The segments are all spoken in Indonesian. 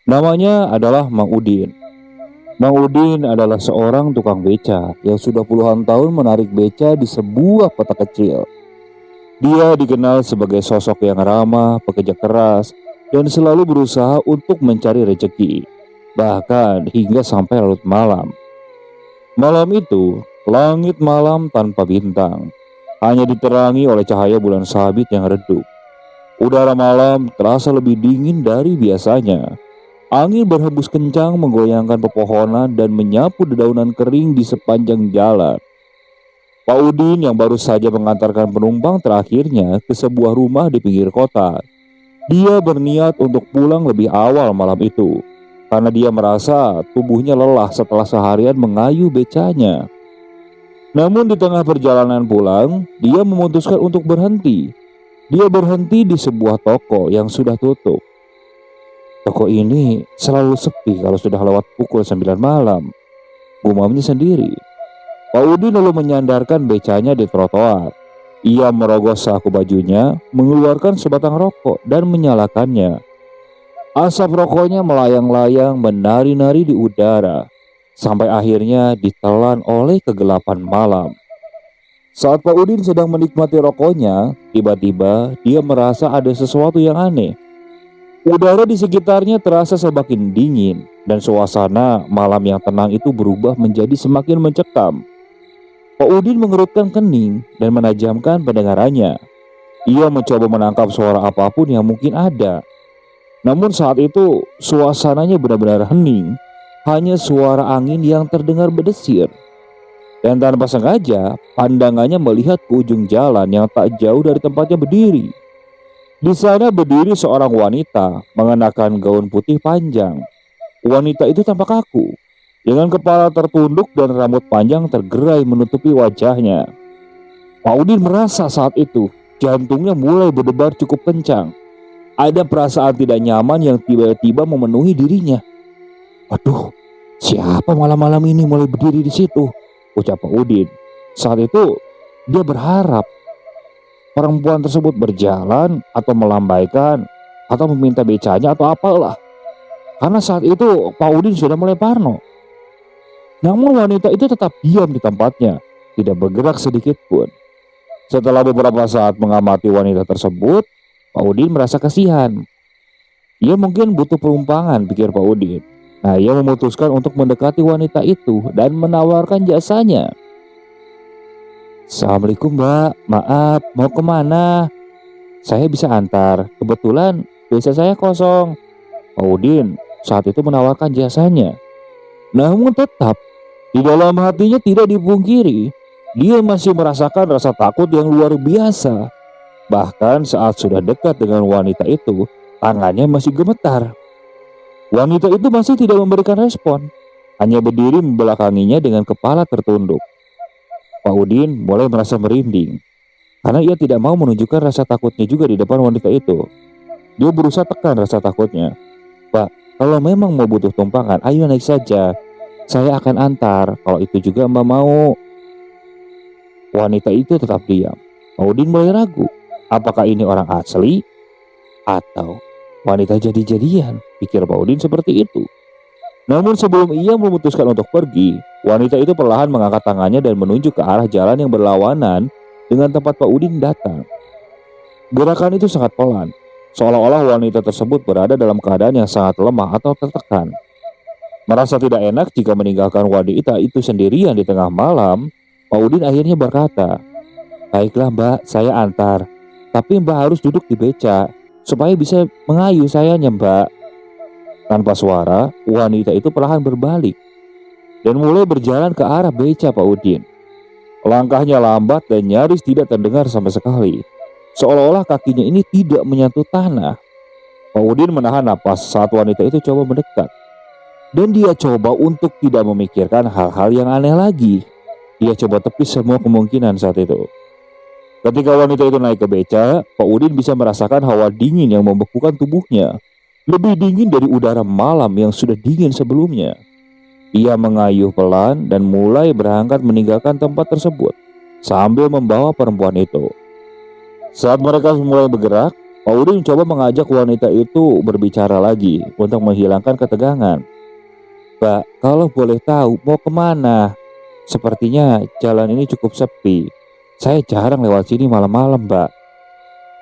Namanya adalah Mang Udin. Mang Udin adalah seorang tukang beca yang sudah puluhan tahun menarik beca di sebuah kota kecil. Dia dikenal sebagai sosok yang ramah, pekerja keras, dan selalu berusaha untuk mencari rezeki, bahkan hingga sampai larut malam. Malam itu, langit malam tanpa bintang, hanya diterangi oleh cahaya bulan sabit yang redup. Udara malam terasa lebih dingin dari biasanya. Angin berhembus kencang menggoyangkan pepohonan dan menyapu dedaunan kering di sepanjang jalan. Pak Udin yang baru saja mengantarkan penumpang terakhirnya ke sebuah rumah di pinggir kota. Dia berniat untuk pulang lebih awal malam itu, karena dia merasa tubuhnya lelah setelah seharian mengayuh becanya. Namun di tengah perjalanan pulang, dia memutuskan untuk berhenti. Dia berhenti di sebuah toko yang sudah tutup. Toko ini selalu sepi kalau sudah lewat pukul 9 malam, gumamnya sendiri. Pak Udin lalu menyandarkan becanya di trotoar. Ia merogoh saku bajunya, mengeluarkan sebatang rokok dan menyalakannya. Asap rokoknya melayang-layang menari-nari di udara, sampai akhirnya ditelan oleh kegelapan malam. Saat Pak Udin sedang menikmati rokoknya, tiba-tiba dia merasa ada sesuatu yang aneh. Udara di sekitarnya terasa semakin dingin, dan suasana malam yang tenang itu berubah menjadi semakin mencekam. Pak Udin mengerutkan kening dan menajamkan pendengarannya. Ia mencoba menangkap suara apapun yang mungkin ada. Namun saat itu suasananya benar-benar hening. Hanya suara angin yang terdengar berdesir. Dan tanpa sengaja pandangannya melihat ke ujung jalan yang tak jauh dari tempatnya berdiri. Di sana berdiri seorang wanita mengenakan gaun putih panjang. Wanita itu tampak kaku, dengan kepala tertunduk dan rambut panjang tergerai menutupi wajahnya. Pak Udin merasa saat itu jantungnya mulai berdebar cukup kencang. Ada perasaan tidak nyaman yang tiba-tiba memenuhi dirinya. Waduh, siapa malam-malam ini mulai berdiri di situ? Ucap Pak Udin. Saat itu dia berharap perempuan tersebut berjalan atau melambaikan atau meminta becanya atau apalah. Karena saat itu Pak Udin sudah mulai parno. Namun wanita itu tetap diam di tempatnya, tidak bergerak sedikit pun. Setelah beberapa saat mengamati wanita tersebut, Pak Udin merasa kasihan. Ia mungkin butuh perumpangan, pikir Pak Udin. Nah, ia memutuskan untuk mendekati wanita itu dan menawarkan jasanya. Assalamualaikum mbak, maaf mau kemana? Saya bisa antar, kebetulan beca saya kosong. Pak Udin saat itu menawarkan jasanya. Namun tetap di dalam hatinya tidak dipungkiri, dia masih merasakan rasa takut yang luar biasa. Bahkan saat sudah dekat dengan wanita itu, tangannya masih gemetar. Wanita itu masih tidak memberikan respon, hanya berdiri membelakanginya dengan kepala tertunduk. Pak Udin mulai merasa merinding, karena ia tidak mau menunjukkan rasa takutnya juga di depan wanita itu. Dia berusaha tekan rasa takutnya. Pak, kalau memang mau butuh tumpangan, ayo naik saja. Saya akan antar, kalau itu juga mbak mau. Wanita itu tetap diam. Pak Udin mulai ragu, apakah ini orang asli atau wanita jadi-jadian, pikir Pak Udin seperti itu. Namun sebelum ia memutuskan untuk pergi, wanita itu perlahan mengangkat tangannya dan menunjuk ke arah jalan yang berlawanan dengan tempat Pak Udin datang. Gerakan itu sangat pelan, seolah-olah wanita tersebut berada dalam keadaan yang sangat lemah atau tertekan. Merasa tidak enak jika meninggalkan wanita itu sendirian di tengah malam, Pak Udin akhirnya berkata, "Baiklah mbak, saya antar. Tapi mbak harus duduk di beca, supaya bisa mengayuh sayanya mbak." Tanpa suara, wanita itu perlahan berbalik dan mulai berjalan ke arah beca Pak Udin. Langkahnya lambat dan nyaris tidak terdengar sama sekali, seolah-olah kakinya ini tidak menyentuh tanah. Pak Udin menahan napas saat wanita itu coba mendekat. Dan dia coba untuk tidak memikirkan hal-hal yang aneh lagi. Dia coba tepis semua kemungkinan saat itu. Ketika wanita itu naik ke beca, Pak Udin bisa merasakan hawa dingin yang membekukan tubuhnya. Lebih dingin dari udara malam yang sudah dingin sebelumnya. Ia mengayuh pelan dan mulai berangkat meninggalkan tempat tersebut sambil membawa perempuan itu. Saat mereka mulai bergerak, Pak Udin coba mengajak wanita itu berbicara lagi untuk menghilangkan ketegangan. "Mbak, kalau boleh tahu mau kemana? Sepertinya jalan ini cukup sepi. Saya jarang lewat sini malam-malam, Mbak."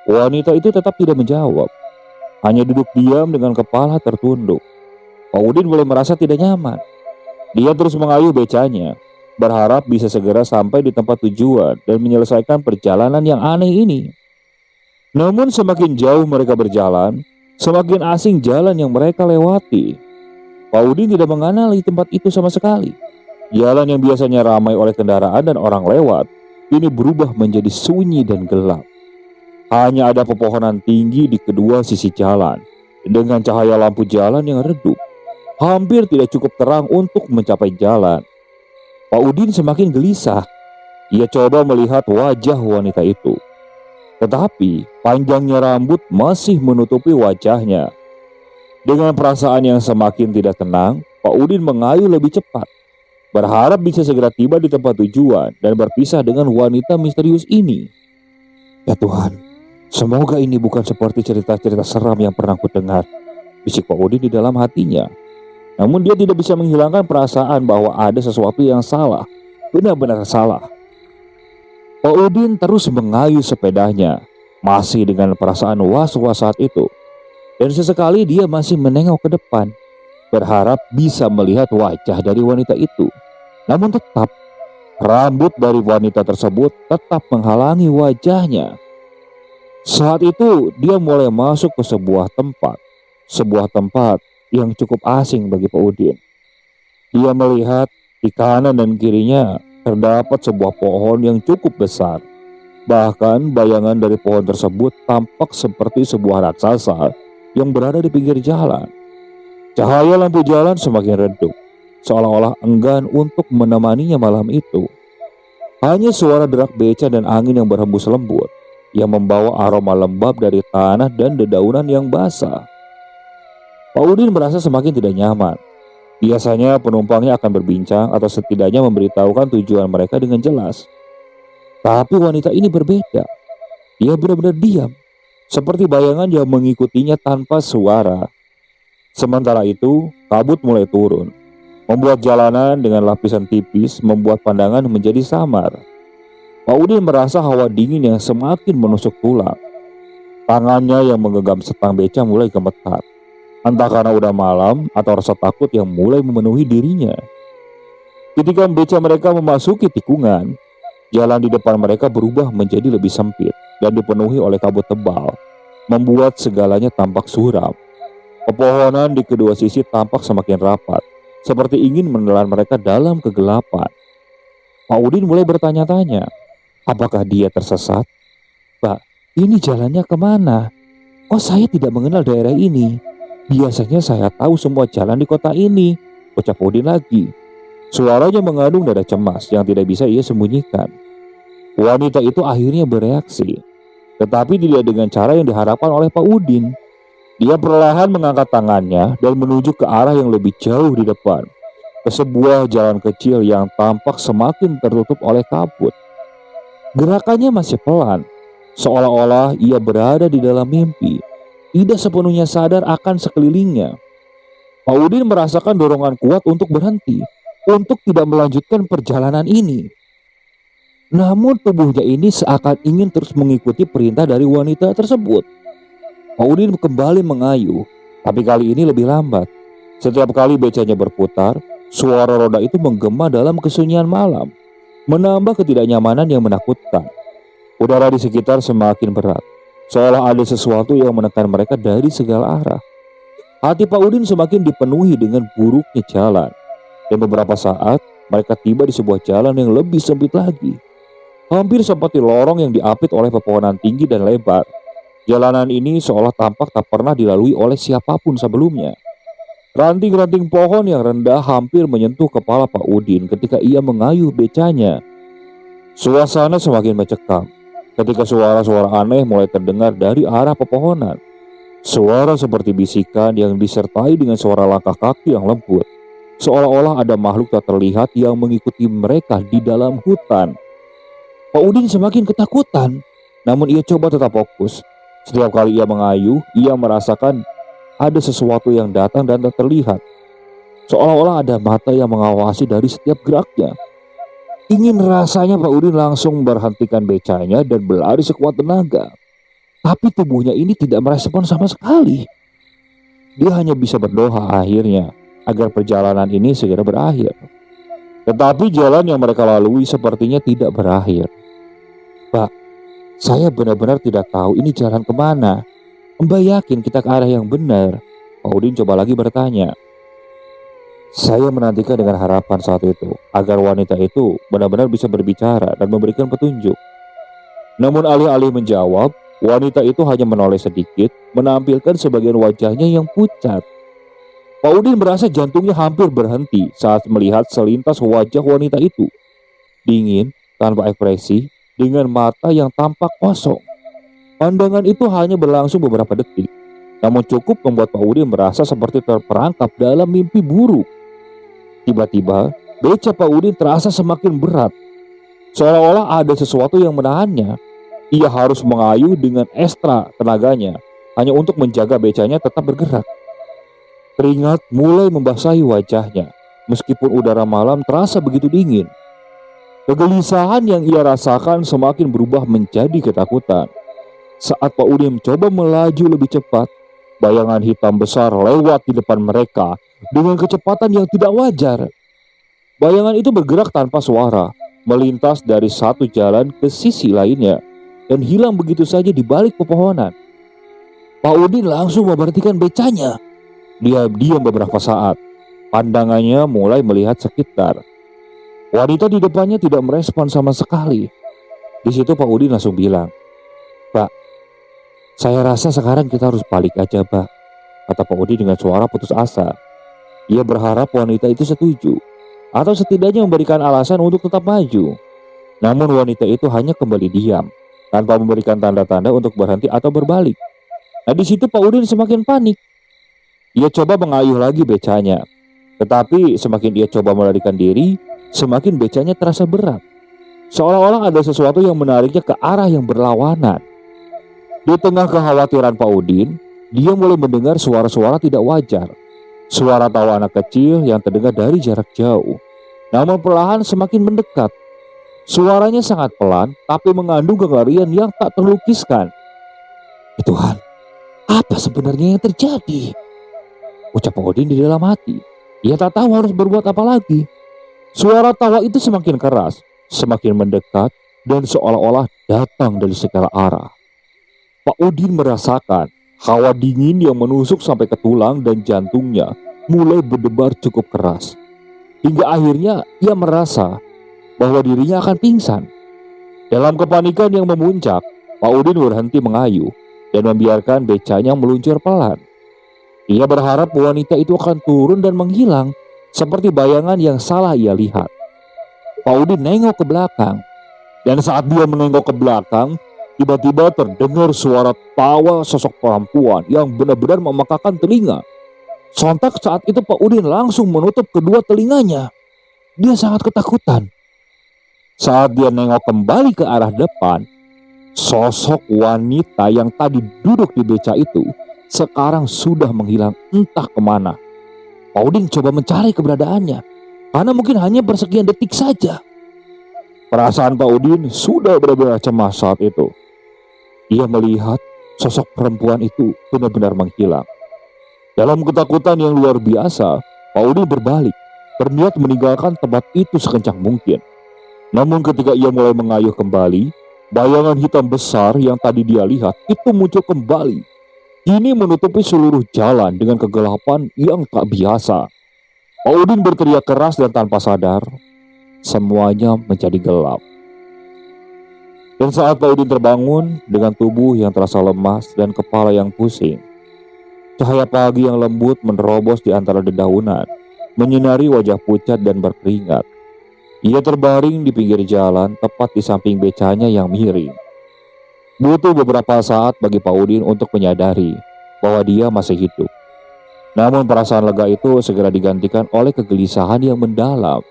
Wanita itu tetap tidak menjawab, hanya duduk diam dengan kepala tertunduk. Pak Udin mulai merasa tidak nyaman. Dia terus mengayuh becanya, berharap bisa segera sampai di tempat tujuan dan menyelesaikan perjalanan yang aneh ini. Namun semakin jauh mereka berjalan, semakin asing jalan yang mereka lewati. Pak Udin tidak mengenali tempat itu sama sekali. Jalan yang biasanya ramai oleh kendaraan dan orang lewat, ini berubah menjadi sunyi dan gelap. Hanya ada pepohonan tinggi di kedua sisi jalan, dengan cahaya lampu jalan yang redup. Hampir tidak cukup terang untuk mencapai jalan. Pak Udin semakin gelisah. Ia coba melihat wajah wanita itu. Tetapi panjangnya rambut masih menutupi wajahnya. Dengan perasaan yang semakin tidak tenang, Pak Udin mengayuh lebih cepat, berharap bisa segera tiba di tempat tujuan dan berpisah dengan wanita misterius ini. "Ya Tuhan, semoga ini bukan seperti cerita-cerita seram yang pernah kudengar," bisik Pak Udin di dalam hatinya. Namun dia tidak bisa menghilangkan perasaan bahwa ada sesuatu yang salah, benar-benar salah. Pak Udin terus mengayuh sepedanya, masih dengan perasaan was-was saat itu. Dan sesekali dia masih menengok ke depan, berharap bisa melihat wajah dari wanita itu. Namun tetap, rambut dari wanita tersebut tetap menghalangi wajahnya. Saat itu dia mulai masuk ke sebuah tempat yang cukup asing bagi Pak Udin. Dia melihat di kanan dan kirinya terdapat sebuah pohon yang cukup besar. Bahkan bayangan dari pohon tersebut tampak seperti sebuah raksasa yang berada di pinggir jalan. Cahaya lampu jalan semakin redup, seolah-olah enggan untuk menemaninya malam itu. Hanya suara derak beca dan angin yang berhembus lembut yang membawa aroma lembab dari tanah dan dedaunan yang basah. Pak Udin merasa semakin tidak nyaman. Biasanya penumpangnya akan berbincang atau setidaknya memberitahukan tujuan mereka dengan jelas. Tapi wanita ini berbeda. Dia benar-benar diam, seperti bayangan yang mengikutinya tanpa suara. Sementara itu, kabut mulai turun, membuat jalanan dengan lapisan tipis membuat pandangan menjadi samar. Pak Udin merasa hawa dingin yang semakin menusuk tulang. Tangannya yang menggenggam setang beca mulai gemetar. Entah karena udah malam atau rasa takut yang mulai memenuhi dirinya. Ketika beca mereka memasuki tikungan, jalan di depan mereka berubah menjadi lebih sempit dan dipenuhi oleh kabut tebal, membuat segalanya tampak suram. Pepohonan di kedua sisi tampak semakin rapat, seperti ingin menelan mereka dalam kegelapan. Pak Udin mulai bertanya-tanya, apakah dia tersesat? "Pak, ini jalannya kemana? Oh, saya tidak mengenal daerah ini. Biasanya saya tahu semua jalan di kota ini," ucap Udin lagi. Suaranya mengandung nada cemas yang tidak bisa ia sembunyikan. Wanita itu akhirnya bereaksi, tetapi tidak dengan cara yang diharapkan oleh Pak Udin. Dia perlahan mengangkat tangannya dan menuju ke arah yang lebih jauh di depan, ke sebuah jalan kecil yang tampak semakin tertutup oleh kabut. Gerakannya masih pelan, seolah-olah ia berada di dalam mimpi, tidak sepenuhnya sadar akan sekelilingnya. Pak Udin merasakan dorongan kuat untuk berhenti, untuk tidak melanjutkan perjalanan ini. Namun tubuhnya ini seakan ingin terus mengikuti perintah dari wanita tersebut. Pak Udin kembali mengayuh, tapi kali ini lebih lambat. Setiap kali becanya berputar, suara roda itu menggema dalam kesunyian malam, menambah ketidaknyamanan yang menakutkan. Udara di sekitar semakin berat, seolah ada sesuatu yang menekan mereka dari segala arah. Hati Pak Udin semakin dipenuhi dengan buruknya jalan, dan beberapa saat mereka tiba di sebuah jalan yang lebih sempit lagi, hampir seperti lorong yang diapit oleh pepohonan tinggi dan lebar. Jalanan ini seolah tampak tak pernah dilalui oleh siapapun sebelumnya. Ranting-ranting pohon yang rendah hampir menyentuh kepala Pak Udin ketika ia mengayuh becanya. Suasana semakin mencekam ketika suara-suara aneh mulai terdengar dari arah pepohonan. Suara seperti bisikan yang disertai dengan suara langkah kaki yang lembut, seolah-olah ada makhluk tak terlihat yang mengikuti mereka di dalam hutan. Pak Udin semakin ketakutan. Namun ia coba tetap fokus. Setiap kali ia mengayuh, ia merasakan ada sesuatu yang datang dan tak terlihat. Seolah-olah ada mata yang mengawasi dari setiap geraknya. Ingin rasanya Pak Udin langsung berhentikan becanya dan berlari sekuat tenaga. Tapi tubuhnya ini tidak merespon sama sekali. Dia hanya bisa berdoa akhirnya agar perjalanan ini segera berakhir. Tetapi jalan yang mereka lalui sepertinya tidak berakhir. Pak, saya benar-benar tidak tahu ini jalan kemana. Mbak yakin kita ke arah yang benar? Pak Udin coba lagi bertanya. Saya menantikan dengan harapan saat itu agar wanita itu benar-benar bisa berbicara dan memberikan petunjuk. Namun alih-alih menjawab, wanita itu hanya menoleh sedikit, menampilkan sebagian wajahnya yang pucat. Pak Udin merasa jantungnya hampir berhenti saat melihat selintas wajah wanita itu. Dingin, tanpa ekspresi, dengan mata yang tampak kosong. Pandangan itu hanya berlangsung beberapa detik, namun cukup membuat Pak Udin merasa seperti terperangkap dalam mimpi buruk. Tiba-tiba, beca Pak Udin terasa semakin berat. Seolah-olah ada sesuatu yang menahannya. Ia harus mengayuh dengan ekstra tenaganya, hanya untuk menjaga becanya tetap bergerak. Keringat mulai membasahi wajahnya, meskipun udara malam terasa begitu dingin. Kegelisahan yang ia rasakan semakin berubah menjadi ketakutan. Saat Pak Udin mencoba melaju lebih cepat, bayangan hitam besar lewat di depan mereka dengan kecepatan yang tidak wajar. Bayangan itu bergerak tanpa suara, melintas dari satu jalan ke sisi lainnya, dan hilang begitu saja di balik pepohonan. Pak Udin langsung memberhentikan becanya. Dia diam beberapa saat, pandangannya mulai melihat sekitar. Wanita di depannya tidak merespon sama sekali. Di situ Pak Udin langsung bilang, "Pak, saya rasa sekarang kita harus balik aja, Pak," kata Pak Udin dengan suara putus asa. Ia berharap wanita itu setuju, atau setidaknya memberikan alasan untuk tetap maju. Namun wanita itu hanya kembali diam, tanpa memberikan tanda-tanda untuk berhenti atau berbalik. Nah, di situ Pak Udin semakin panik. Ia coba mengayuh lagi becanya, tetapi semakin ia coba melarikan diri, semakin becanya terasa berat. Seolah-olah ada sesuatu yang menariknya ke arah yang berlawanan. Di tengah kekhawatiran Pak Udin, dia mulai mendengar suara-suara tidak wajar. Suara tawa anak kecil yang terdengar dari jarak jauh, namun perlahan semakin mendekat. Suaranya sangat pelan, tapi mengandung kengerian yang tak terlukiskan. Tuhan, apa sebenarnya yang terjadi? Ucap Pak Udin di dalam hati. Ia tak tahu harus berbuat apa lagi. Suara tawa itu semakin keras, semakin mendekat, dan seolah-olah datang dari segala arah. Pak Udin merasakan hawa dingin yang menusuk sampai ke tulang dan jantungnya mulai berdebar cukup keras. Hingga akhirnya ia merasa bahwa dirinya akan pingsan. Dalam kepanikan yang memuncak, Pak Udin berhenti mengayuh dan membiarkan becanya meluncur pelan. Ia berharap wanita itu akan turun dan menghilang seperti bayangan yang salah ia lihat. Pak Udin nengok ke belakang, dan saat dia menengok ke belakang, tiba-tiba terdengar suara tawa sosok perempuan yang benar-benar memekakan telinga. Sontak saat itu Pak Udin langsung menutup kedua telinganya. Dia sangat ketakutan. Saat dia nengok kembali ke arah depan, sosok wanita yang tadi duduk di beca itu sekarang sudah menghilang entah kemana. Pak Udin coba mencari keberadaannya, karena mungkin hanya bersekian detik saja. Perasaan Pak Udin sudah benar-benar cemas saat itu. Ia melihat sosok perempuan itu benar-benar menghilang. Dalam ketakutan yang luar biasa, Pak Udin berbalik, berniat meninggalkan tempat itu sekencang mungkin. Namun ketika ia mulai mengayuh kembali, bayangan hitam besar yang tadi dia lihat itu muncul kembali. Ini menutupi seluruh jalan dengan kegelapan yang tak biasa. Pak Udin berteriak keras dan tanpa sadar, semuanya menjadi gelap. Dan saat Pak Udin terbangun dengan tubuh yang terasa lemas dan kepala yang pusing, cahaya pagi yang lembut menerobos di antara dedaunan, menyinari wajah pucat dan berkeringat. Ia terbaring di pinggir jalan tepat di samping becanya yang miring. Butuh beberapa saat bagi Pak Udin untuk menyadari bahwa dia masih hidup. Namun perasaan lega itu segera digantikan oleh kegelisahan yang mendalam.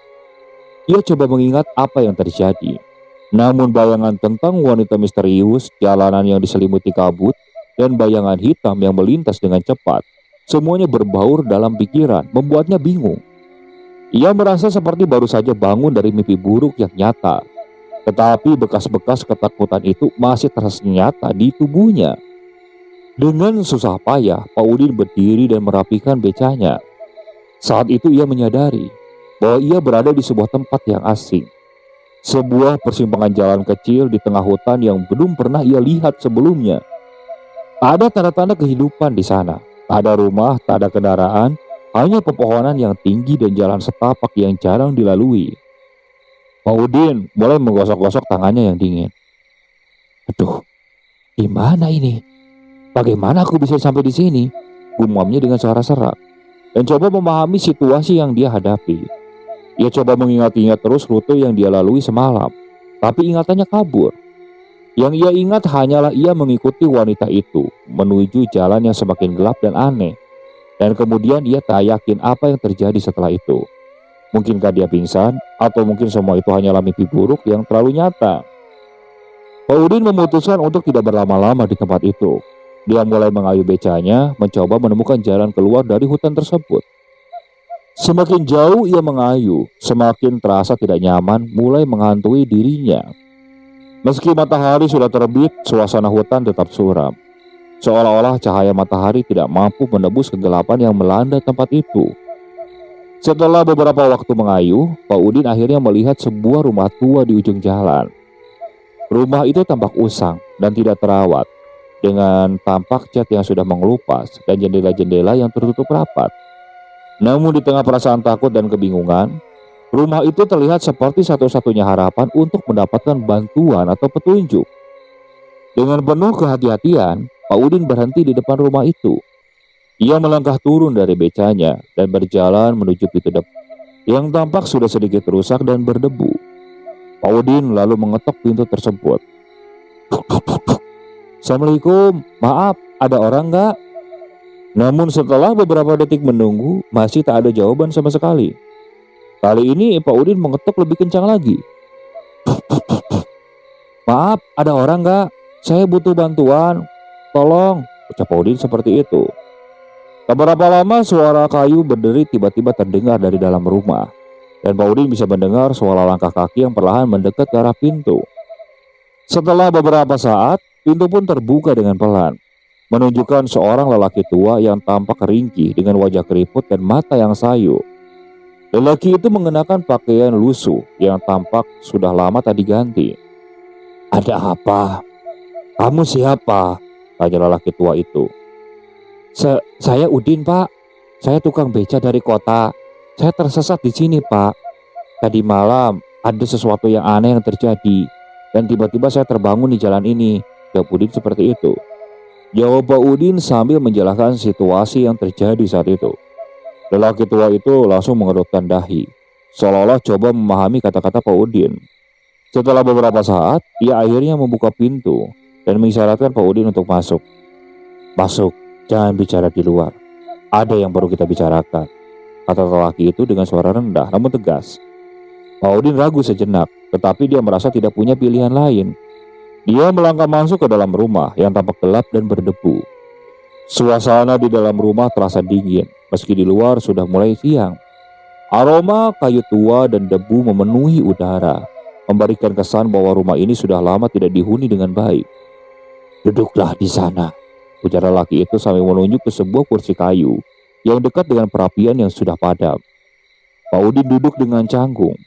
Ia coba mengingat apa yang terjadi. Namun bayangan tentang wanita misterius, jalanan yang diselimuti kabut, dan bayangan hitam yang melintas dengan cepat, semuanya berbaur dalam pikiran, membuatnya bingung. Ia merasa seperti baru saja bangun dari mimpi buruk yang nyata, tetapi bekas-bekas ketakutan itu masih terasa nyata di tubuhnya. Dengan susah payah, Pak Udin berdiri dan merapikan becanya. Saat itu ia menyadari bahwa ia berada di sebuah tempat yang asing. Sebuah persimpangan jalan kecil di tengah hutan yang belum pernah ia lihat sebelumnya. Tak ada tanda-tanda kehidupan di sana. Tak ada rumah, tak ada kendaraan, hanya pepohonan yang tinggi dan jalan setapak yang jarang dilalui. Pak Udin mulai menggosok-gosok tangannya yang dingin. Aduh, di mana ini? Bagaimana aku bisa sampai di sini? Gumamnya dengan suara serak dan coba memahami situasi yang dia hadapi. Ia coba mengingat-ingat terus rute yang dia lalui semalam, tapi ingatannya kabur. Yang ia ingat hanyalah ia mengikuti wanita itu menuju jalan yang semakin gelap dan aneh. Dan kemudian ia tak yakin apa yang terjadi setelah itu. Mungkinkah dia pingsan, atau mungkin semua itu hanyalah mimpi buruk yang terlalu nyata. Pak Udin memutuskan untuk tidak berlama-lama di tempat itu. Dia mulai mengayuh becanya, mencoba menemukan jalan keluar dari hutan tersebut. Semakin jauh ia mengayuh, semakin terasa tidak nyaman mulai menghantui dirinya. Meski matahari sudah terbit, suasana hutan tetap suram. Seolah-olah cahaya matahari tidak mampu menebus kegelapan yang melanda tempat itu. Setelah beberapa waktu mengayuh, Pak Udin akhirnya melihat sebuah rumah tua di ujung jalan. Rumah itu tampak usang dan tidak terawat, dengan tampak cat yang sudah mengelupas dan jendela-jendela yang tertutup rapat. Namun di tengah perasaan takut dan kebingungan, rumah itu terlihat seperti satu-satunya harapan untuk mendapatkan bantuan atau petunjuk. Dengan penuh kehati-hatian, Pak Udin berhenti di depan rumah itu. Ia melangkah turun dari becanya dan berjalan menuju pintu depan yang tampak sudah sedikit rusak dan berdebu. Pak Udin lalu mengetok pintu tersebut. Assalamualaikum, maaf, ada orang nggak? Namun setelah beberapa detik menunggu, masih tak ada jawaban sama sekali. Kali ini Pak Udin mengetuk lebih kencang lagi. Maaf, ada orang nggak? Saya butuh bantuan, tolong, ucap Pak Udin seperti itu. Tak berapa lama suara kayu berderi tiba-tiba terdengar dari dalam rumah. Dan Pak Udin bisa mendengar suara langkah kaki yang perlahan mendekat ke arah pintu. Setelah beberapa saat, pintu pun terbuka dengan pelan, menunjukkan seorang lelaki tua yang tampak ringkih dengan wajah keriput dan mata yang sayu. Lelaki itu mengenakan pakaian lusuh yang tampak sudah lama tak diganti. Ada apa? Kamu siapa? Tanya lelaki tua itu. Saya Udin, Pak. Saya tukang beca dari kota. Saya tersesat di sini, Pak. Tadi malam ada sesuatu yang aneh yang terjadi. Dan tiba-tiba saya terbangun di jalan ini. Jawab Udin seperti itu. Jawab Pak Udin sambil menjelaskan situasi yang terjadi saat itu. Lelaki tua itu langsung mengerutkan dahi, seolah-olah coba memahami kata-kata Pak Udin. Setelah beberapa saat, ia akhirnya membuka pintu dan mengisyaratkan Pak Udin untuk masuk. Masuk, jangan bicara di luar. Ada yang perlu kita bicarakan, kata lelaki itu dengan suara rendah namun tegas. Pak Udin ragu sejenak, tetapi dia merasa tidak punya pilihan lain. Dia melangkah masuk ke dalam rumah yang tampak gelap dan berdebu. Suasana di dalam rumah terasa dingin, meski di luar sudah mulai siang. Aroma kayu tua dan debu memenuhi udara, memberikan kesan bahwa rumah ini sudah lama tidak dihuni dengan baik. Duduklah di sana, ujar lelaki itu sambil menunjuk ke sebuah kursi kayu yang dekat dengan perapian yang sudah padam. Pak Udin duduk dengan canggung.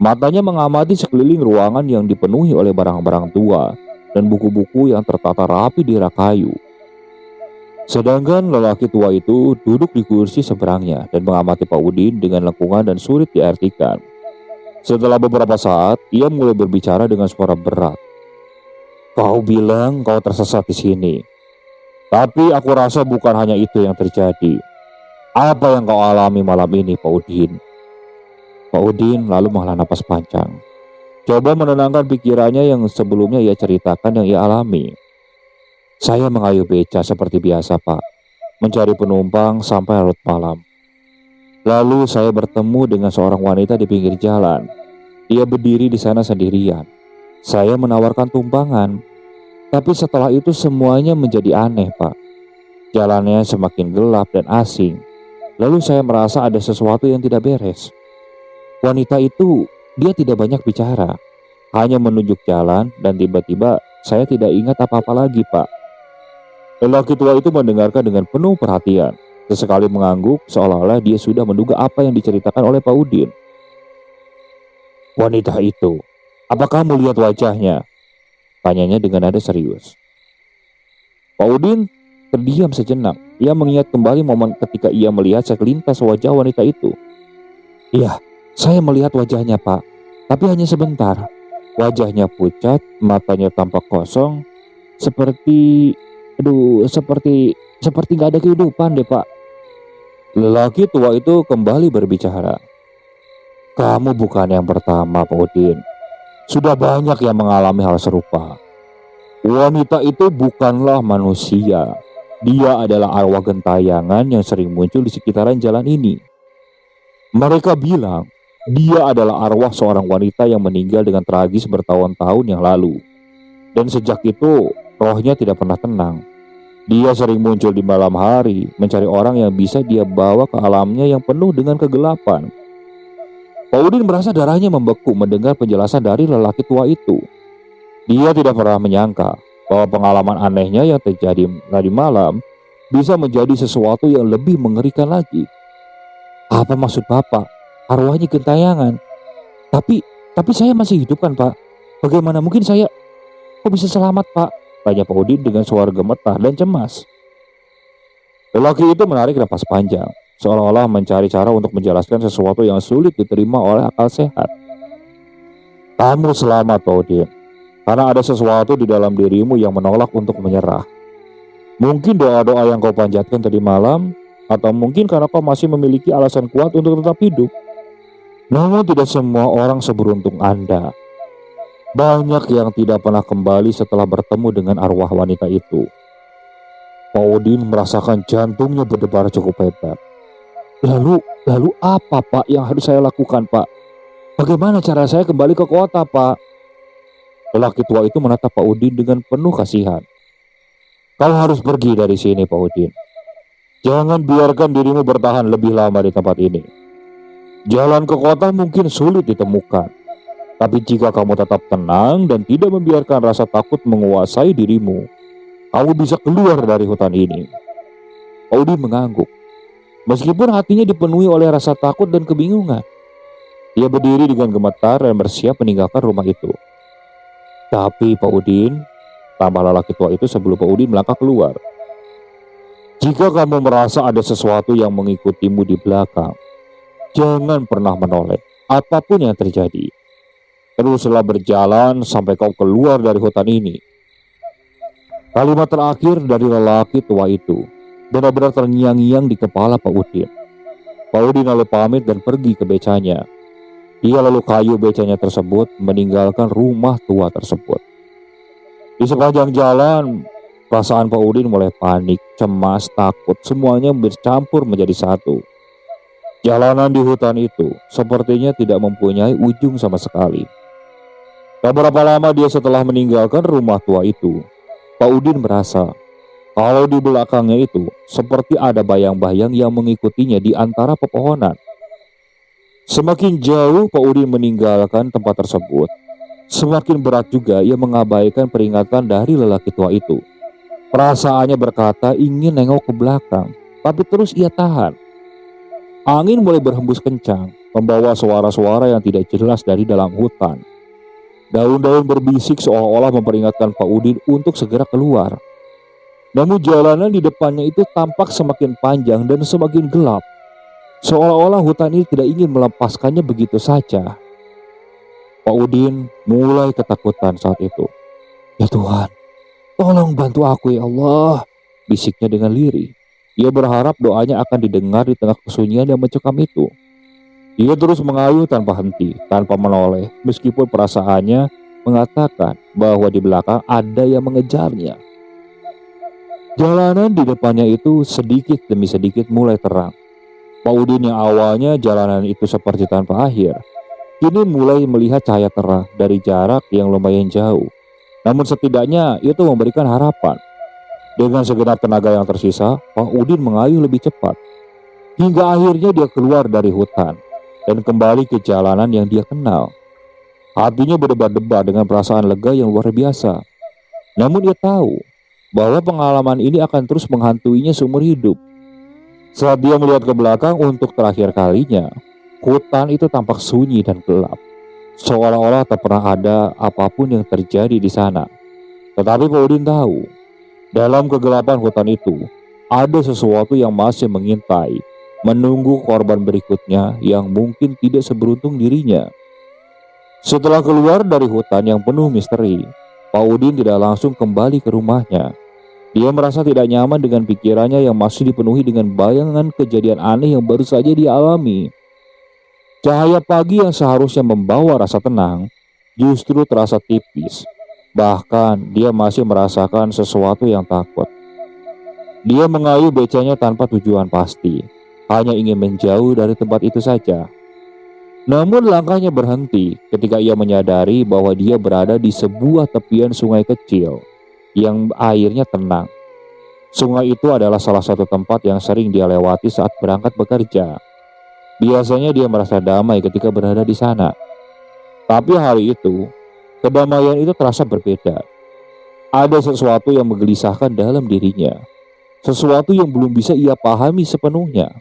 Matanya mengamati sekeliling ruangan yang dipenuhi oleh barang-barang tua dan buku-buku yang tertata rapi di rak kayu. Sedangkan lelaki tua itu duduk di kursi seberangnya dan mengamati Pak Udin dengan lengkungan dan sulit diartikan. Setelah beberapa saat, ia mulai berbicara dengan suara berat. Kau bilang kau tersesat di sini. Tapi aku rasa bukan hanya itu yang terjadi. Apa yang kau alami malam ini, Pak Udin? Pak Udin lalu menghela napas panjang, coba menenangkan pikirannya yang sebelumnya ia ceritakan yang ia alami. Saya mengayuh beca seperti biasa, Pak, mencari penumpang sampai larut malam. Lalu saya bertemu dengan seorang wanita di pinggir jalan. Ia berdiri di sana sendirian. Saya menawarkan tumpangan, tapi setelah itu semuanya menjadi aneh, Pak. Jalannya semakin gelap dan asing. Lalu saya merasa ada sesuatu yang tidak beres. Wanita itu, dia tidak banyak bicara, hanya menunjuk jalan, dan tiba-tiba saya tidak ingat apa-apa lagi, Pak. Lelaki tua itu mendengarkan dengan penuh perhatian. Sesekali mengangguk seolah-olah dia sudah menduga apa yang diceritakan oleh Pak Udin. Wanita itu, apa kamu lihat wajahnya? Tanyanya dengan nada serius. Pak Udin terdiam sejenak. Ia mengingat kembali momen ketika ia melihat sekelintas wajah wanita itu. Iya, saya melihat wajahnya, Pak. Tapi hanya sebentar. Wajahnya pucat, matanya tampak kosong, seperti seperti nggak ada kehidupan deh, Pak. Lelaki tua itu kembali berbicara. Kamu bukan yang pertama, Pak Udin. Sudah banyak yang mengalami hal serupa. Wanita itu bukanlah manusia. Dia adalah arwah gentayangan yang sering muncul di sekitaran jalan ini. Mereka bilang dia adalah arwah seorang wanita yang meninggal dengan tragis bertahun-tahun yang lalu. Dan sejak itu rohnya tidak pernah tenang. Dia sering muncul di malam hari, mencari orang yang bisa dia bawa ke alamnya yang penuh dengan kegelapan. Pak Udin merasa darahnya membeku mendengar penjelasan dari lelaki tua itu. Dia tidak pernah menyangka bahwa pengalaman anehnya yang terjadi tadi malam bisa menjadi sesuatu yang lebih mengerikan lagi. Apa maksud Bapak? Arwahnya gentayangan. Tapi saya masih hidup kan, Pak? Bagaimana mungkin saya kok bisa selamat, Pak? Tanya Pak Udin dengan suara gemetar dan cemas. Lelaki itu menarik napas panjang, seolah-olah mencari cara untuk menjelaskan sesuatu yang sulit diterima oleh akal sehat. Kamu selamat, Pak Udin, karena ada sesuatu di dalam dirimu yang menolak untuk menyerah. Mungkin doa-doa yang kau panjatkan tadi malam, atau mungkin karena kau masih memiliki alasan kuat untuk tetap hidup. Namun tidak semua orang seberuntung Anda. Banyak yang tidak pernah kembali setelah bertemu dengan arwah wanita itu. Pak Udin merasakan jantungnya berdebar cukup hebat. Lalu apa, Pak, yang harus saya lakukan, Pak? Bagaimana cara saya kembali ke kota, Pak? Lelaki tua itu menatap Pak Udin dengan penuh kasihan. Kau harus pergi dari sini, Pak Udin. Jangan biarkan dirimu bertahan lebih lama di tempat ini. Jalan ke kota mungkin sulit ditemukan. Tapi jika kamu tetap tenang dan tidak membiarkan rasa takut menguasai dirimu, kamu bisa keluar dari hutan ini. Pak Udin mengangguk. Meskipun hatinya dipenuhi oleh rasa takut dan kebingungan, dia berdiri dengan gemetar dan bersiap meninggalkan rumah itu. Tapi Pak Udin, tambah lelaki tua itu sebelum Pak Udin melangkah keluar. Jika kamu merasa ada sesuatu yang mengikutimu di belakang, jangan pernah menoleh apapun yang terjadi. Teruslah berjalan sampai kau keluar dari hutan ini. Kalimat terakhir dari lelaki tua itu benar-benar terngiang-ngiang di kepala Pak Udin. Pak Udin lalu pamit dan pergi ke becanya. Dia lalu kayu becanya tersebut meninggalkan rumah tua tersebut. Di sepanjang jalan, perasaan Pak Udin mulai panik, cemas, takut, semuanya bercampur menjadi satu. Jalanan di hutan itu sepertinya tidak mempunyai ujung sama sekali. Tak berapa lama dia setelah meninggalkan rumah tua itu, Pak Udin merasa kalau di belakangnya itu seperti ada bayang-bayang yang mengikutinya di antara pepohonan. Semakin jauh Pak Udin meninggalkan tempat tersebut, semakin berat juga ia mengabaikan peringatan dari lelaki tua itu. Perasaannya berkata ingin nengok ke belakang, tapi terus ia tahan. Angin mulai berhembus kencang, membawa suara-suara yang tidak jelas dari dalam hutan. Daun-daun berbisik seolah-olah memperingatkan Pak Udin untuk segera keluar. Namun jalanan di depannya itu tampak semakin panjang dan semakin gelap. Seolah-olah hutan ini tidak ingin melepaskannya begitu saja. Pak Udin mulai ketakutan saat itu. Ya Tuhan, tolong bantu aku ya Allah, bisiknya dengan lirih. Ia berharap doanya akan didengar di tengah kesunyian yang mencekam itu. Ia terus mengayuh tanpa henti, tanpa menoleh, meskipun perasaannya mengatakan bahwa di belakang ada yang mengejarnya. Jalanan di depannya itu sedikit demi sedikit mulai terang. Pak Udin yang awalnya jalanan itu seperti tanpa akhir, kini mulai melihat cahaya terang dari jarak yang lumayan jauh. Namun setidaknya itu memberikan harapan. Dengan segenap tenaga yang tersisa, Pak Udin mengayuh lebih cepat. Hingga akhirnya dia keluar dari hutan dan kembali ke jalanan yang dia kenal. Hatinya berdebar-debar dengan perasaan lega yang luar biasa. Namun dia tahu bahwa pengalaman ini akan terus menghantuinya seumur hidup. Saat dia melihat ke belakang untuk terakhir kalinya, hutan itu tampak sunyi dan gelap, seolah-olah tak pernah ada apapun yang terjadi di sana. Tetapi Pak Udin tahu, dalam kegelapan hutan itu, ada sesuatu yang masih mengintai, menunggu korban berikutnya yang mungkin tidak seberuntung dirinya. Setelah keluar dari hutan yang penuh misteri, Pak Udin tidak langsung kembali ke rumahnya. Dia merasa tidak nyaman dengan pikirannya yang masih dipenuhi dengan bayangan kejadian aneh yang baru saja dia alami. Cahaya pagi yang seharusnya membawa rasa tenang justru terasa tipis. Bahkan dia masih merasakan sesuatu yang takut. Dia mengayuh becanya tanpa tujuan pasti, hanya ingin menjauh dari tempat itu saja. Namun langkahnya berhenti ketika ia menyadari bahwa dia berada di sebuah tepian sungai kecil yang airnya tenang. Sungai itu adalah salah satu tempat yang sering dia lewati saat berangkat bekerja. Biasanya dia merasa damai ketika berada di sana. Tapi hari itu, kedamaian itu terasa berbeda. Ada sesuatu yang menggelisahkan dalam dirinya. Sesuatu yang belum bisa ia pahami sepenuhnya.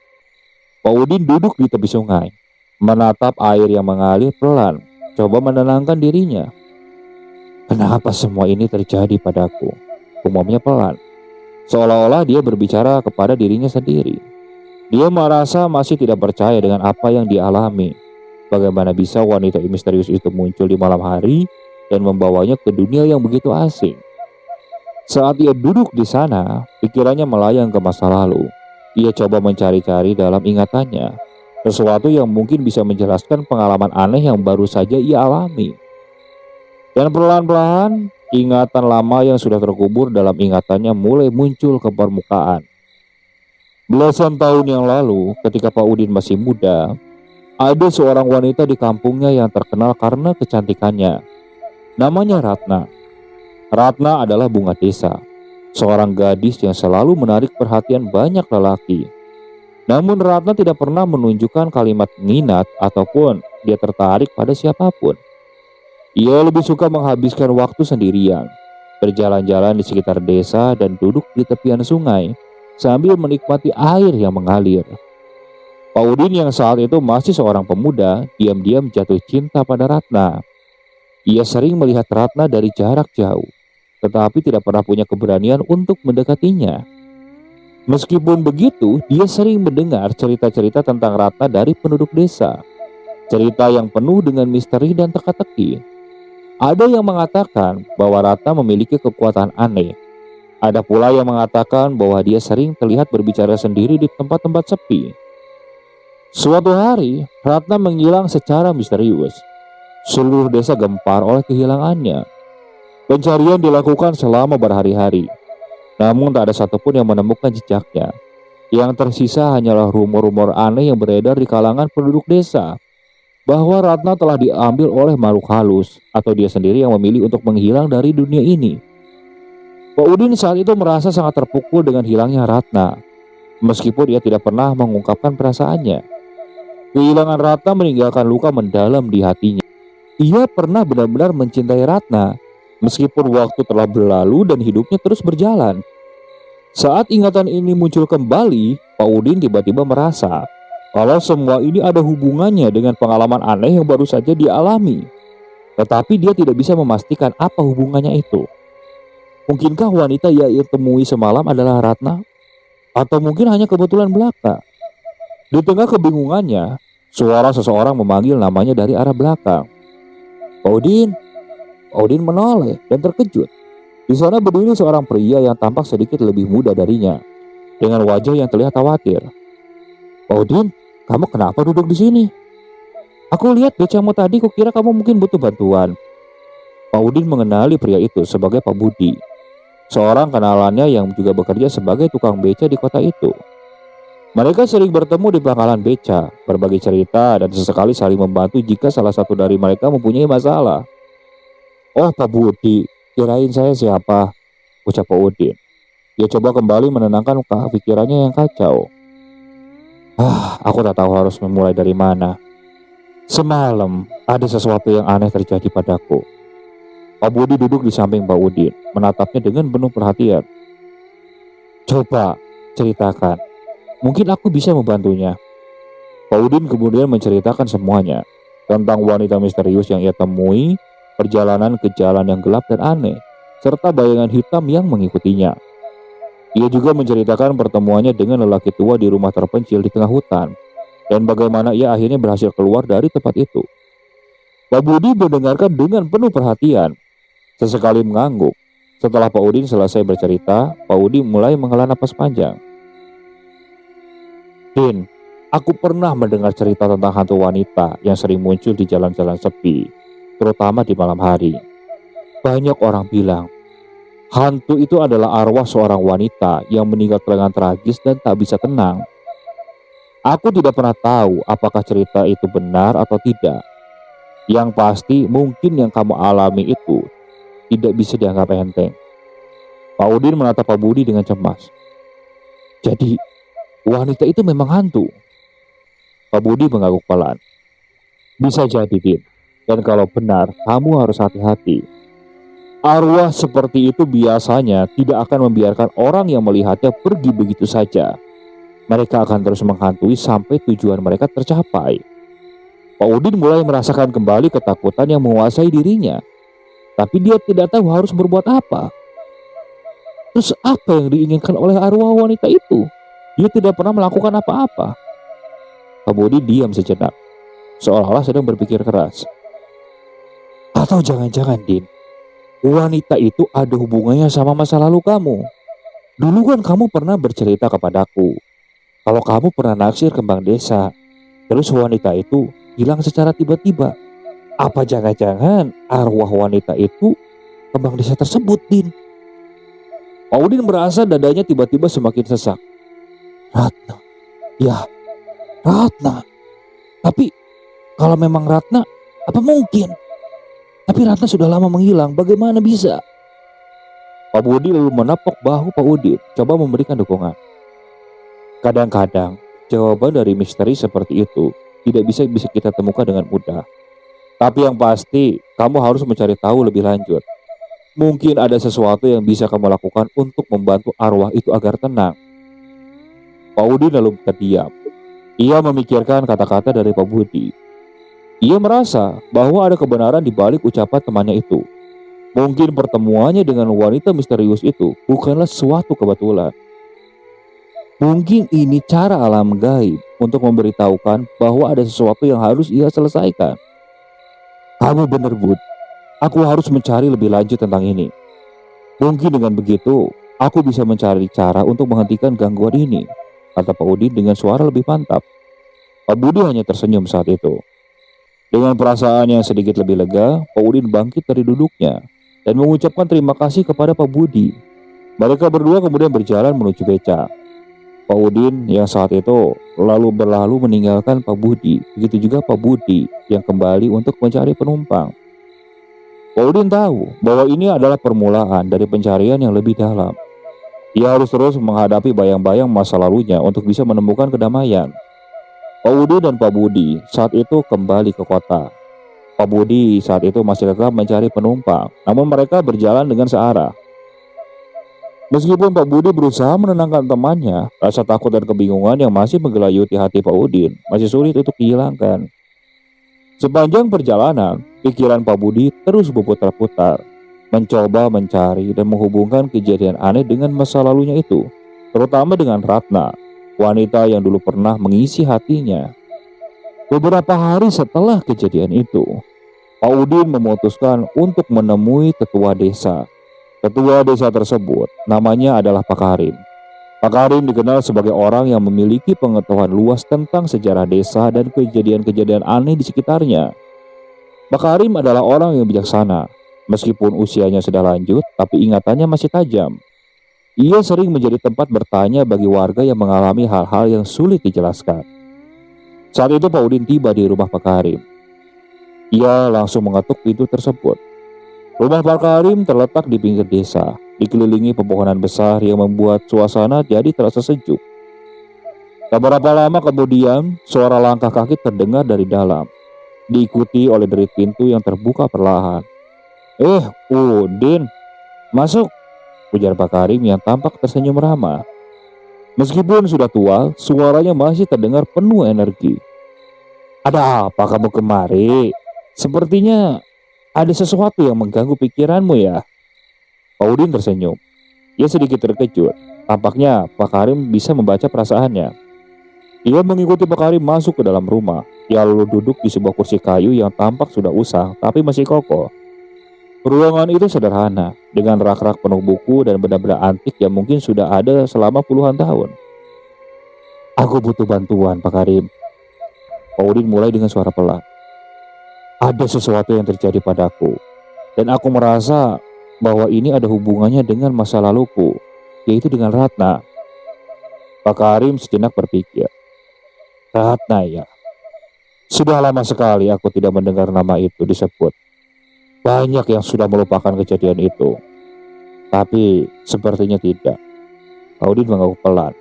Pak Udin duduk di tepi sungai, menatap air yang mengalir pelan, coba menenangkan dirinya. Kenapa semua ini terjadi padaku? Umumnya pelan, seolah-olah dia berbicara kepada dirinya sendiri. Dia merasa masih tidak percaya dengan apa yang dia alami. Bagaimana bisa wanita misterius itu muncul di malam hari dan membawanya ke dunia yang begitu asing? Saat ia duduk di sana, pikirannya melayang ke masa lalu. Ia coba mencari-cari dalam ingatannya sesuatu yang mungkin bisa menjelaskan pengalaman aneh yang baru saja ia alami. Dan perlahan-lahan, ingatan lama yang sudah terkubur dalam ingatannya mulai muncul ke permukaan. Belasan tahun yang lalu, ketika Pak Udin masih muda, ada seorang wanita di kampungnya yang terkenal karena kecantikannya. Namanya Ratna. Ratna adalah bunga desa, seorang gadis yang selalu menarik perhatian banyak lelaki. Namun Ratna tidak pernah menunjukkan kalimat minat ataupun dia tertarik pada siapapun. Ia lebih suka menghabiskan waktu sendirian, berjalan-jalan di sekitar desa dan duduk di tepian sungai sambil menikmati air yang mengalir. Pak Udin yang saat itu masih seorang pemuda diam-diam jatuh cinta pada Ratna. Ia sering melihat Ratna dari jarak jauh, tetapi tidak pernah punya keberanian untuk mendekatinya. Meskipun begitu, dia sering mendengar cerita-cerita tentang Ratna dari penduduk desa. Cerita yang penuh dengan misteri dan teka-teki. Ada yang mengatakan bahwa Ratna memiliki kekuatan aneh. Ada pula yang mengatakan bahwa dia sering terlihat berbicara sendiri di tempat-tempat sepi. Suatu hari, Ratna menghilang secara misterius. Seluruh desa gempar oleh kehilangannya. Pencarian dilakukan selama berhari-hari. Namun tak ada satupun yang menemukan jejaknya. Yang tersisa hanyalah rumor-rumor aneh yang beredar di kalangan penduduk desa, bahwa Ratna telah diambil oleh makhluk halus atau dia sendiri yang memilih untuk menghilang dari dunia ini. Pak Udin saat itu merasa sangat terpukul dengan hilangnya Ratna, meskipun ia tidak pernah mengungkapkan perasaannya. Kehilangan Ratna meninggalkan luka mendalam di hatinya. Ia pernah benar-benar mencintai Ratna, meskipun waktu telah berlalu dan hidupnya terus berjalan. Saat ingatan ini muncul kembali, Pak Udin tiba-tiba merasa kalau semua ini ada hubungannya dengan pengalaman aneh yang baru saja dialami. Tetapi dia tidak bisa memastikan apa hubungannya itu. Mungkinkah wanita yang ia temui semalam adalah Ratna? Atau mungkin hanya kebetulan belaka? Di tengah kebingungannya, suara seseorang memanggil namanya dari arah belakang. Pak Udin. Pak Udin menoleh dan terkejut. Di sana berdiri seorang pria yang tampak sedikit lebih muda darinya, dengan wajah yang terlihat khawatir. Pak Udin, kamu kenapa duduk di sini? Aku lihat becamu tadi, kukira kamu mungkin butuh bantuan. Pak Udin mengenali pria itu sebagai Pak Budi, seorang kenalannya yang juga bekerja sebagai tukang beca di kota itu. Mereka sering bertemu di pangkalan beca, berbagi cerita, dan sesekali saling membantu jika salah satu dari mereka mempunyai masalah. "Oh, Pak Budi, kirain saya siapa?" ucap Pak Udin. Dia coba kembali menenangkan pikirannya yang kacau. Aku tak tahu harus memulai dari mana. Semalam, ada sesuatu yang aneh terjadi padaku." Pak Budi duduk di samping Pak Udin, menatapnya dengan penuh perhatian. "Coba, ceritakan. Mungkin aku bisa membantunya." Pak Udin kemudian menceritakan semuanya. Tentang wanita misterius yang ia temui, perjalanan ke jalan yang gelap dan aneh, serta bayangan hitam yang mengikutinya. Ia juga menceritakan pertemuannya dengan lelaki tua di rumah terpencil di tengah hutan, dan bagaimana ia akhirnya berhasil keluar dari tempat itu. Pak Budi mendengarkan dengan penuh perhatian, sesekali mengangguk. Setelah Pak Udin selesai bercerita, Pak Udin mulai menghela napas panjang. "Din, aku pernah mendengar cerita tentang hantu wanita yang sering muncul di jalan-jalan sepi, terutama di malam hari. Banyak orang bilang, hantu itu adalah arwah seorang wanita yang meninggal dengan tragis dan tak bisa tenang. Aku tidak pernah tahu apakah cerita itu benar atau tidak. Yang pasti mungkin yang kamu alami itu tidak bisa dianggap enteng." Pak Udin menatap Pak Budi dengan cemas. "Jadi, wanita itu memang hantu?" Pak Budi mengangguk pelan. "Bisa jadi, Din. Dan kalau benar, kamu harus hati-hati. Arwah seperti itu biasanya tidak akan membiarkan orang yang melihatnya pergi begitu saja. Mereka akan terus menghantui sampai tujuan mereka tercapai." Pak Udin mulai merasakan kembali ketakutan yang menguasai dirinya. Tapi dia tidak tahu harus berbuat apa. Terus apa yang diinginkan oleh arwah wanita itu? Dia tidak pernah melakukan apa-apa. Pak Budi diam sejenak, seolah-olah sedang berpikir keras. "Atau jangan-jangan, Din, wanita itu ada hubungannya sama masa lalu kamu. Dulu kan kamu pernah bercerita kepadaku kalau kamu pernah naksir kembang desa. Terus wanita itu hilang secara tiba-tiba. Apa jangan-jangan arwah wanita itu kembang desa tersebut, Din?" Pak Udin merasa dadanya tiba-tiba semakin sesak. "Ratna, ya Ratna. Tapi kalau memang Ratna, apa mungkin? Tapi Ratna sudah lama menghilang, bagaimana bisa?" Pak Budi lalu menepuk bahu Pak Udin, coba memberikan dukungan. Kadang-kadang, jawaban dari misteri seperti itu tidak bisa kita temukan dengan mudah. Tapi yang pasti, kamu harus mencari tahu lebih lanjut. Mungkin ada sesuatu yang bisa kamu lakukan untuk membantu arwah itu agar tenang. Pak Udin lalu terdiam. Ia memikirkan kata-kata dari Pak Budi. Ia merasa bahwa ada kebenaran di balik ucapan temannya itu. Mungkin pertemuannya dengan wanita misterius itu bukanlah suatu kebetulan. Mungkin ini cara alam gaib untuk memberitahukan bahwa ada sesuatu yang harus ia selesaikan. Kamu benar, Bud. Aku harus mencari lebih lanjut tentang ini. Mungkin dengan begitu, aku bisa mencari cara untuk menghentikan gangguan ini, kata Pak Udin dengan suara lebih mantap. Pak Budi hanya tersenyum saat itu. Dengan perasaan yang sedikit lebih lega, Pak Udin bangkit dari duduknya dan mengucapkan terima kasih kepada Pak Budi. Mereka berdua kemudian berjalan menuju beca. Pak Udin yang saat itu berlalu meninggalkan Pak Budi. Begitu juga Pak Budi yang kembali untuk mencari penumpang. Pak Udin tahu bahwa ini adalah permulaan dari pencarian yang lebih dalam. Ia harus terus menghadapi bayang-bayang masa lalunya untuk bisa menemukan kedamaian. Pak Udin dan Pak Budi saat itu kembali ke kota. Pak Budi saat itu masih tetap mencari penumpang, namun mereka berjalan dengan searah. Meskipun Pak Budi berusaha menenangkan temannya, rasa takut dan kebingungan yang masih menggelayuti hati Pak Udin masih sulit untuk dihilangkan. Sepanjang perjalanan, pikiran Pak Budi terus berputar-putar, mencoba mencari dan menghubungkan kejadian aneh dengan masa lalunya itu, terutama dengan Ratna, wanita yang dulu pernah mengisi hatinya. Beberapa hari setelah kejadian itu, Pak Udin memutuskan untuk menemui tetua desa. Tetua desa tersebut namanya adalah Pak Karim. Pak Karim dikenal sebagai orang yang memiliki pengetahuan luas tentang sejarah desa dan kejadian-kejadian aneh di sekitarnya. Pak Karim adalah orang yang bijaksana. Meskipun usianya sudah lanjut, tapi ingatannya masih tajam. Ia sering menjadi tempat bertanya bagi warga yang mengalami hal-hal yang sulit dijelaskan. Saat itu Pak Udin tiba di rumah Pak Karim. Ia langsung mengetuk pintu tersebut. Rumah Pak Karim terletak di pinggir desa, dikelilingi pepohonan besar yang membuat suasana jadi terasa sejuk. Tak berapa lama kemudian, suara langkah kaki terdengar dari dalam, diikuti oleh derit pintu yang terbuka perlahan. Udin, masuk, ujar Pak Karim yang tampak tersenyum ramah. Meskipun sudah tua, suaranya masih terdengar penuh energi. Ada apa kamu kemari? Sepertinya ada sesuatu yang mengganggu pikiranmu ya? Pak Udin tersenyum. Ia sedikit terkejut. Tampaknya Pak Karim bisa membaca perasaannya. Ia mengikuti Pak Karim masuk ke dalam rumah. Ia lalu duduk di sebuah kursi kayu yang tampak sudah usang tapi masih kokoh. Ruangan itu sederhana, dengan rak-rak penuh buku dan benda-benda antik yang mungkin sudah ada selama puluhan tahun. Aku butuh bantuan, Pak Karim. Pak Udin mulai dengan suara pelan. Ada sesuatu yang terjadi padaku, dan aku merasa bahwa ini ada hubungannya dengan masa laluku, yaitu dengan Ratna. Pak Karim sejenak berpikir. Ratna ya? Sudah lama sekali aku tidak mendengar nama itu disebut. Banyak yang sudah melupakan kejadian itu, tapi sepertinya tidak. Pak Udin mengangguk pelan,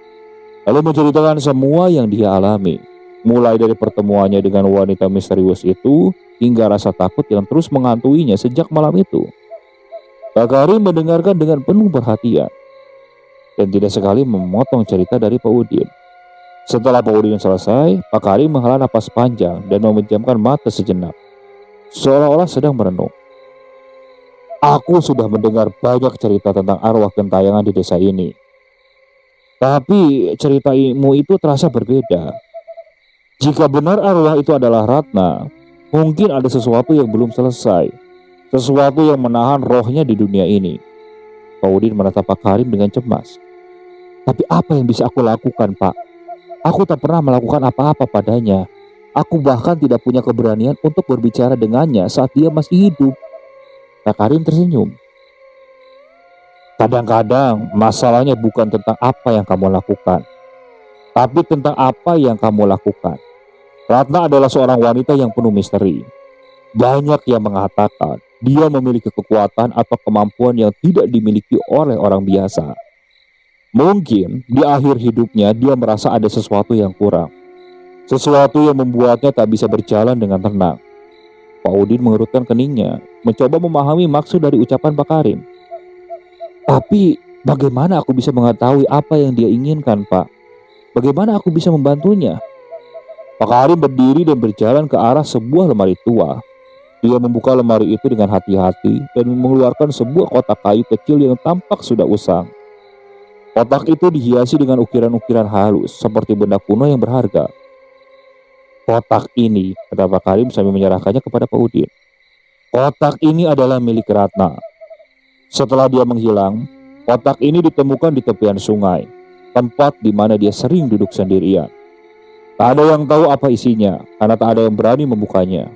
lalu menceritakan semua yang dia alami, mulai dari pertemuannya dengan wanita misterius itu hingga rasa takut yang terus mengantuinya sejak malam itu. Pak Karim mendengarkan dengan penuh perhatian dan tidak sekali memotong cerita dari Pak Udin. Setelah Pak Udin selesai, Pak Karim menghela napas panjang dan memejamkan mata sejenak, seolah-olah sedang merenung. Aku sudah mendengar banyak cerita tentang arwah gentayangan di desa ini, tapi ceritamu itu terasa berbeda. Jika benar arwah itu adalah Ratna, mungkin ada sesuatu yang belum selesai, sesuatu yang menahan rohnya di dunia ini. Pak Udin menatap Pak Karim dengan cemas. Tapi apa yang bisa aku lakukan, Pak? Aku tak pernah melakukan apa-apa padanya. Aku bahkan tidak punya keberanian untuk berbicara dengannya saat dia masih hidup. Pak Karim tersenyum. Kadang-kadang masalahnya bukan tentang apa yang kamu lakukan, tapi tentang apa yang kamu lakukan. Ratna adalah seorang wanita yang penuh misteri. Banyak yang mengatakan dia memiliki kekuatan atau kemampuan yang tidak dimiliki oleh orang biasa. Mungkin di akhir hidupnya dia merasa ada sesuatu yang kurang, sesuatu yang membuatnya tak bisa berjalan dengan tenang. Pak Udin mengerutkan keningnya, mencoba memahami maksud dari ucapan Pak Karim. Tapi bagaimana aku bisa mengetahui apa yang dia inginkan, Pak? Bagaimana aku bisa membantunya? Pak Karim berdiri dan berjalan ke arah sebuah lemari tua. Dia membuka lemari itu dengan hati-hati dan mengeluarkan sebuah kotak kayu kecil yang tampak sudah usang. Kotak itu dihiasi dengan ukiran-ukiran halus seperti benda kuno yang berharga. Kotak ini, kata Pak Karim sambil menyerahkannya kepada Pak Udin. Kotak ini adalah milik Ratna. Setelah dia menghilang, kotak ini ditemukan di tepian sungai, tempat di mana dia sering duduk sendirian. Tak ada yang tahu apa isinya, karena tak ada yang berani membukanya.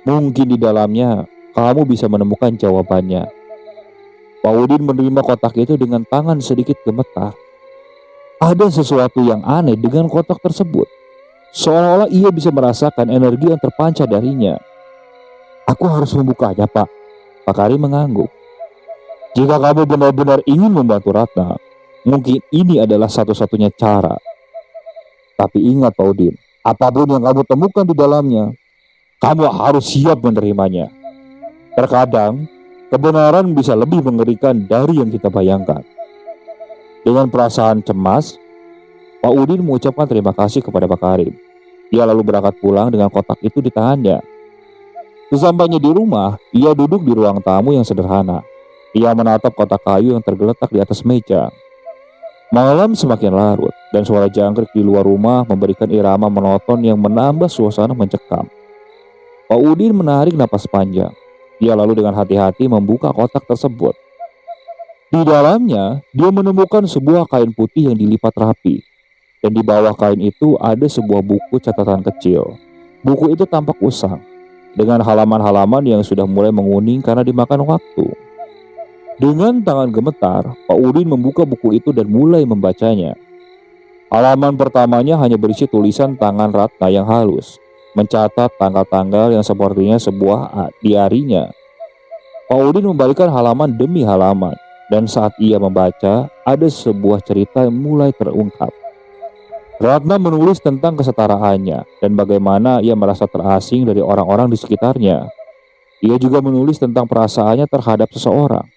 Mungkin di dalamnya, kamu bisa menemukan jawabannya. Pak Udin menerima kotak itu dengan tangan sedikit gemetar. Ada sesuatu yang aneh dengan kotak tersebut. Seolah-olah ia bisa merasakan energi yang terpancar darinya. Aku harus membukanya, Pak. Pak Karim mengangguk. Jika kamu benar-benar ingin membantu Ratna, mungkin ini adalah satu-satunya cara. Tapi ingat Pak Udin, apapun yang kamu temukan di dalamnya, kamu harus siap menerimanya. Terkadang, kebenaran bisa lebih mengerikan dari yang kita bayangkan. Dengan perasaan cemas, Pak Udin mengucapkan terima kasih kepada Pak Karim. Ia lalu berangkat pulang dengan kotak itu di tangannya. Sesampainya di rumah, ia duduk di ruang tamu yang sederhana. Ia menatap kotak kayu yang tergeletak di atas meja. Malam semakin larut dan suara jangkrik di luar rumah memberikan irama monoton yang menambah suasana mencekam. Pak Udin menarik napas panjang. Dia lalu dengan hati-hati membuka kotak tersebut. Di dalamnya, dia menemukan sebuah kain putih yang dilipat rapi. Dan di bawah kain itu ada sebuah buku catatan kecil. Buku itu tampak usang, dengan halaman-halaman yang sudah mulai menguning karena dimakan waktu. Dengan tangan gemetar, Pak Udin membuka buku itu dan mulai membacanya. Halaman pertamanya hanya berisi tulisan tangan Ratna yang halus, mencatat tanggal-tanggal yang sepertinya sebuah diarinya. Pak Udin membalikkan halaman demi halaman, dan saat ia membaca, ada sebuah cerita yang mulai terungkap. Ratna menulis tentang kesetaraannya dan bagaimana ia merasa terasing dari orang-orang di sekitarnya. Ia juga menulis tentang perasaannya terhadap seseorang.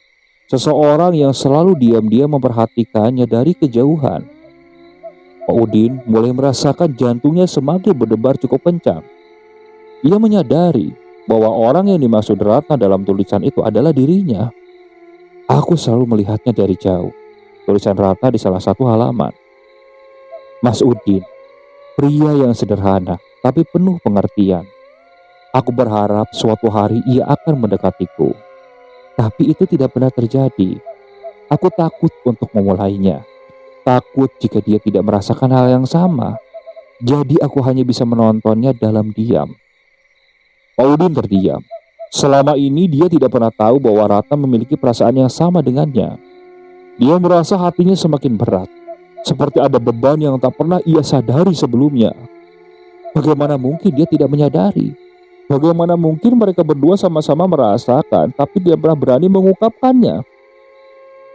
Seseorang yang selalu diam-diam memperhatikannya dari kejauhan. Pak Udin mulai merasakan jantungnya semakin berdebar cukup kencang. Ia menyadari bahwa orang yang dimaksud Ratna dalam tulisan itu adalah dirinya. Aku selalu melihatnya dari jauh. Tulisan Ratna di salah satu halaman. Mas Udin, pria yang sederhana tapi penuh pengertian. Aku berharap suatu hari ia akan mendekatiku. Tapi itu tidak pernah terjadi. Aku takut untuk memulainya. Takut jika dia tidak merasakan hal yang sama. Jadi aku hanya bisa menontonnya dalam diam. Pak Udin terdiam. Selama ini dia tidak pernah tahu bahwa Ratna memiliki perasaan yang sama dengannya. Dia merasa hatinya semakin berat. Seperti ada beban yang tak pernah ia sadari sebelumnya. Bagaimana mungkin dia tidak menyadari? Bagaimana mungkin mereka berdua sama-sama merasakan tapi tidak pernah berani mengungkapkannya?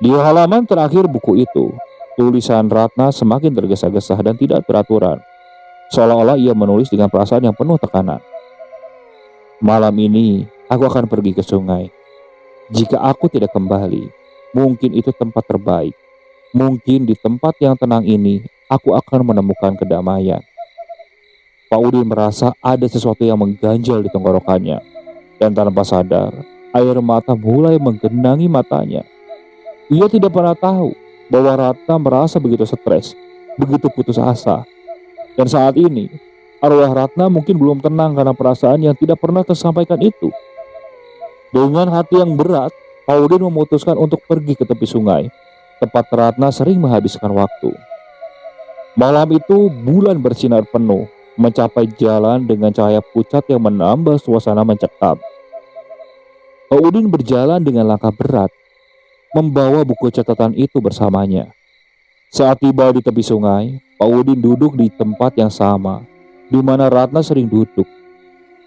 Di halaman terakhir buku itu, tulisan Ratna semakin tergesa-gesa dan tidak beraturan. Seolah-olah ia menulis dengan perasaan yang penuh tekanan. Malam ini, aku akan pergi ke sungai. Jika aku tidak kembali, mungkin itu tempat terbaik. Mungkin di tempat yang tenang ini, aku akan menemukan kedamaian. Pak Udin merasa ada sesuatu yang mengganjal di tenggorokannya. Dan tanpa sadar, air mata mulai menggenangi matanya. Ia tidak pernah tahu bahwa Ratna merasa begitu stres, begitu putus asa. Dan saat ini, arwah Ratna mungkin belum tenang karena perasaan yang tidak pernah tersampaikan itu. Dengan hati yang berat, Pak Udin memutuskan untuk pergi ke tepi sungai, tempat Ratna sering menghabiskan waktu. Malam itu bulan bersinar penuh, mencapai jalan dengan cahaya pucat yang menambah suasana mencekam. Pak Udin berjalan dengan langkah berat, membawa buku catatan itu bersamanya. Saat tiba di tepi sungai, Pak Udin duduk di tempat yang sama, di mana Ratna sering duduk.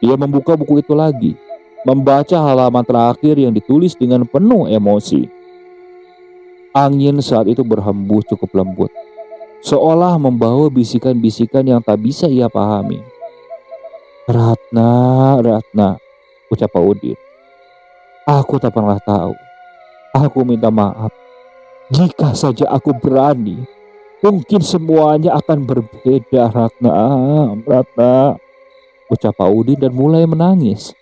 Ia membuka buku itu lagi, membaca halaman terakhir yang ditulis dengan penuh emosi. Angin saat itu berhembus cukup lembut, seolah membawa bisikan-bisikan yang tak bisa ia pahami. Ratna, Ratna, ucap Pak Udin. Aku tak pernah tahu. Aku minta maaf. Jika saja aku berani, mungkin semuanya akan berbeda, Ratna, Ratna, ucap Pak Udin dan mulai menangis.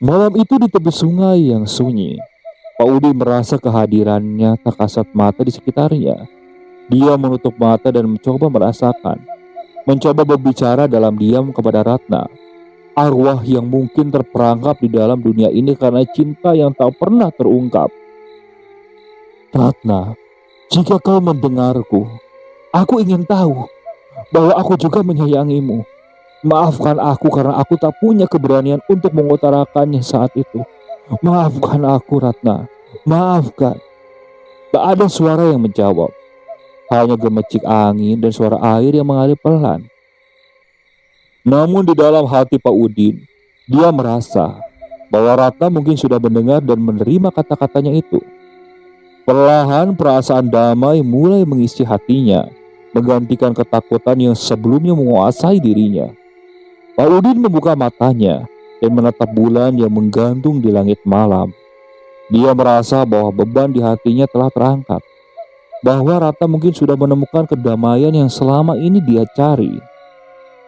Malam itu di tepi sungai yang sunyi, Pak Udin merasa kehadirannya tak kasat mata di sekitarnya. Dia menutup mata dan mencoba merasakan, mencoba berbicara dalam diam kepada Ratna, arwah yang mungkin terperangkap di dalam dunia ini karena cinta yang tak pernah terungkap. Ratna, jika kau mendengarku, aku ingin tahu bahwa aku juga menyayangimu. Maafkan aku karena aku tak punya keberanian untuk mengutarakannya saat itu. Maafkan aku, Ratna, maafkan. Tak ada suara yang menjawab. Hanya gemecik angin dan suara air yang mengalir pelan. Namun di dalam hati Pak Udin, dia merasa bahwa Ratna mungkin sudah mendengar dan menerima kata-katanya itu. Perlahan perasaan damai mulai mengisi hatinya, menggantikan ketakutan yang sebelumnya menguasai dirinya. Pak Udin membuka matanya dan menatap bulan yang menggantung di langit malam. Dia merasa bahwa beban di hatinya telah terangkat, bahwa Ratna mungkin sudah menemukan kedamaian yang selama ini dia cari.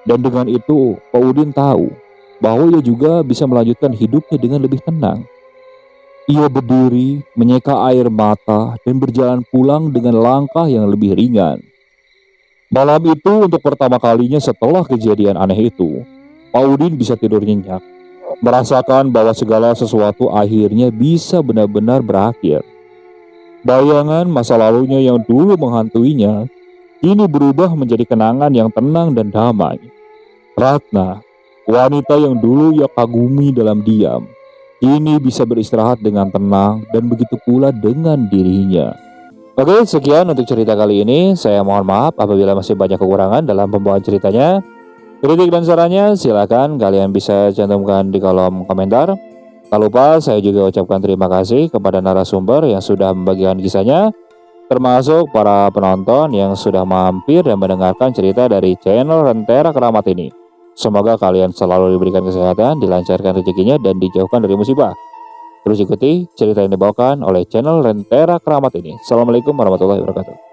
Dan dengan itu, Pak Udin tahu bahwa ia juga bisa melanjutkan hidupnya dengan lebih tenang. Ia berdiri, menyeka air mata, dan berjalan pulang dengan langkah yang lebih ringan. Malam itu untuk pertama kalinya setelah kejadian aneh itu, Pak Udin bisa tidur nyenyak, merasakan bahwa segala sesuatu akhirnya bisa benar-benar berakhir. Bayangan masa lalunya yang dulu menghantuinya kini berubah menjadi kenangan yang tenang dan damai. Ratna, wanita yang dulu ia kagumi dalam diam, Kini bisa beristirahat dengan tenang dan begitu pula dengan dirinya. Oke, sekian untuk cerita kali ini. Saya mohon maaf apabila masih banyak kekurangan dalam pembawaan ceritanya. Kritik dan sarannya silakan kalian bisa cantumkan di kolom komentar. Tak lupa saya juga ucapkan terima kasih kepada narasumber yang sudah membagikan kisahnya, termasuk para penonton yang sudah mampir dan mendengarkan cerita dari channel Rentera Keramat ini. Semoga kalian selalu diberikan kesehatan, dilancarkan rezekinya, dan dijauhkan dari musibah. Terus ikuti cerita yang dibawakan oleh channel Rentera Keramat ini. Assalamualaikum warahmatullahi wabarakatuh.